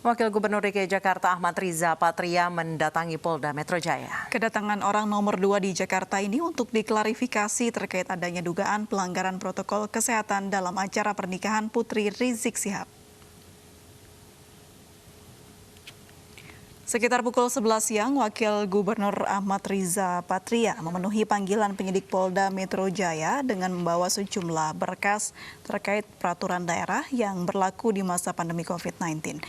Wakil Gubernur DKI Jakarta Ahmad Riza Patria mendatangi Polda Metro Jaya. Kedatangan orang nomor 2 di Jakarta ini untuk diklarifikasi terkait adanya dugaan pelanggaran protokol kesehatan dalam acara pernikahan Putri Rizik Syihab. Sekitar pukul 11 siang, Wakil Gubernur Ahmad Riza Patria memenuhi panggilan penyidik Polda Metro Jaya dengan membawa sejumlah berkas terkait peraturan daerah yang berlaku di masa pandemi COVID-19.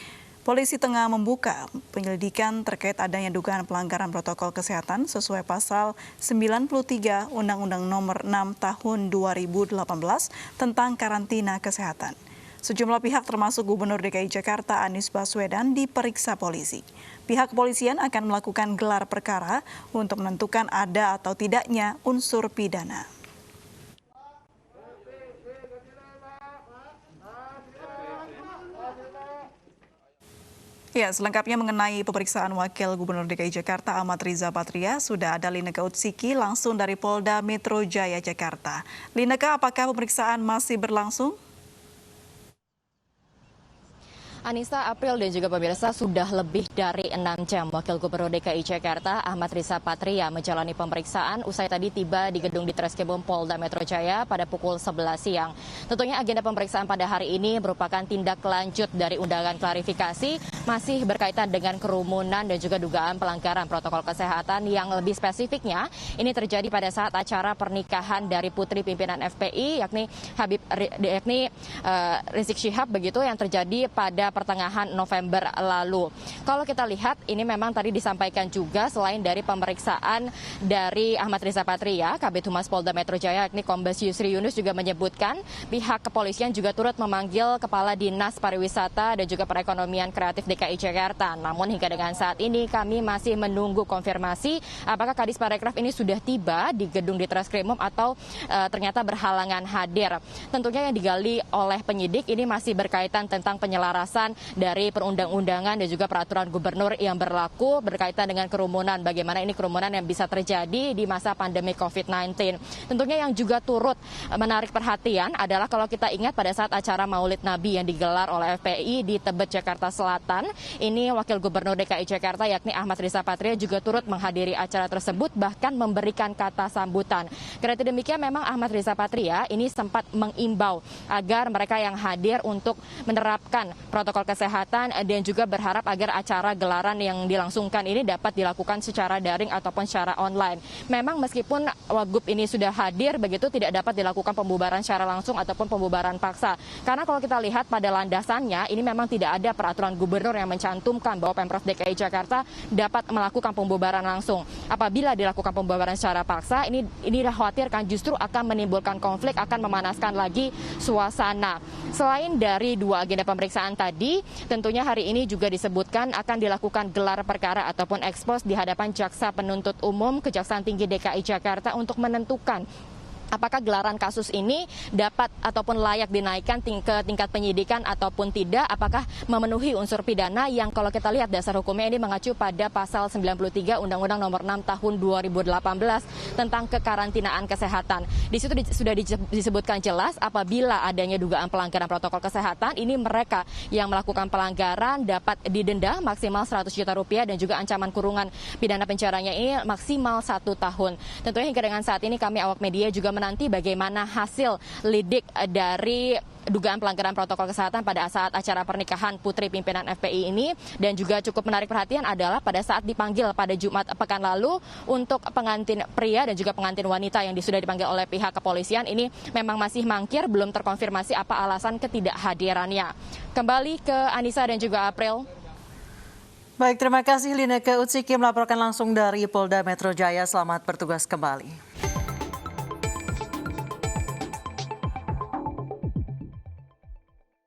Polisi tengah membuka penyelidikan terkait adanya dugaan pelanggaran protokol kesehatan sesuai pasal 93 Undang-Undang Nomor 6 Tahun 2018 tentang karantina kesehatan. Sejumlah pihak termasuk Gubernur DKI Jakarta Anies Baswedan diperiksa polisi. Pihak kepolisian akan melakukan gelar perkara untuk menentukan ada atau tidaknya unsur pidana. Ya, selengkapnya mengenai pemeriksaan Wakil Gubernur DKI Jakarta Ahmad Riza Patria, sudah ada Lineka Utsiki langsung dari Polda Metro Jaya Jakarta. Lineka, apakah pemeriksaan masih berlangsung? Anissa, April dan juga pemirsa, sudah lebih dari 6 jam Wakil Gubernur DKI Jakarta Ahmad Riza Patria menjalani pemeriksaan usai tadi tiba di gedung Ditreskrimum Polda Metro Jaya pada pukul 11 siang. Tentunya agenda pemeriksaan pada hari ini merupakan tindak lanjut dari undangan klarifikasi masih berkaitan dengan kerumunan dan juga dugaan pelanggaran protokol kesehatan yang lebih spesifiknya ini terjadi pada saat acara pernikahan dari putri pimpinan FPI yakni Rizik Syihab begitu yang terjadi pada pertengahan November lalu. Kalau kita lihat ini memang tadi disampaikan juga selain dari pemeriksaan dari Ahmad Riza Patria, Kabid Humas Polda Metro Jaya yakni Kombes Yusri Yunus juga menyebutkan pihak kepolisian juga turut memanggil Kepala Dinas Pariwisata dan juga Perekonomian Kreatif DKI Jakarta. Namun hingga dengan saat ini kami masih menunggu konfirmasi apakah Kadis Parekraf ini sudah tiba di gedung Ditreskrimum atau ternyata berhalangan hadir. Tentunya yang digali oleh penyidik ini masih berkaitan tentang penyelarasan dari perundang-undangan dan juga peraturan gubernur yang berlaku berkaitan dengan kerumunan. Bagaimana ini kerumunan yang bisa terjadi di masa pandemi COVID-19. Tentunya yang juga turut menarik perhatian adalah kalau kita ingat pada saat acara Maulid Nabi yang digelar oleh FPI di Tebet, Jakarta Selatan. Ini Wakil Gubernur DKI Jakarta yakni Ahmad Riza Patria juga turut menghadiri acara tersebut bahkan memberikan kata sambutan. Karena demikian memang Ahmad Riza Patria ini sempat mengimbau agar mereka yang hadir untuk menerapkan protokol kesehatan dan juga berharap agar acara gelaran yang dilangsungkan ini dapat dilakukan secara daring ataupun secara online. Memang meskipun Wagub ini sudah hadir begitu tidak dapat dilakukan pembubaran secara langsung ataupun pembubaran paksa. Karena kalau kita lihat pada landasannya ini memang tidak ada peraturan gubernur yang mencantumkan bahwa Pemprov DKI Jakarta dapat melakukan pembubaran langsung. Apabila dilakukan pembubaran secara paksa ini dikhawatirkan justru akan menimbulkan konflik, akan memanaskan lagi suasana. Selain dari dua agenda pemeriksaan tadi, tentunya hari ini juga disebutkan akan dilakukan gelar perkara ataupun ekspos di hadapan Jaksa Penuntut Umum Kejaksaan Tinggi DKI Jakarta untuk menentukan apakah gelaran kasus ini dapat ataupun layak dinaikkan ke tingkat penyidikan ataupun tidak, apakah memenuhi unsur pidana yang kalau kita lihat dasar hukumnya ini mengacu pada pasal 93 Undang-Undang Nomor 6 Tahun 2018 tentang kekarantinaan kesehatan. Di situ sudah disebutkan jelas apabila adanya dugaan pelanggaran protokol kesehatan, ini mereka yang melakukan pelanggaran dapat didenda maksimal 100 juta rupiah dan juga ancaman kurungan pidana penjaranya ini maksimal 1 tahun. Tentunya hingga dengan saat ini kami awak media juga menanti bagaimana hasil lidik dari dugaan pelanggaran protokol kesehatan pada saat acara pernikahan putri pimpinan FPI ini. Dan juga cukup menarik perhatian adalah pada saat dipanggil pada Jumat pekan lalu untuk pengantin pria dan juga pengantin wanita yang sudah dipanggil oleh pihak kepolisian ini memang masih mangkir, belum terkonfirmasi apa alasan ketidakhadirannya. Kembali ke Anissa dan juga April. Baik, terima kasih Lineka Utsiki melaporkan langsung dari Polda Metro Jaya. Selamat bertugas kembali.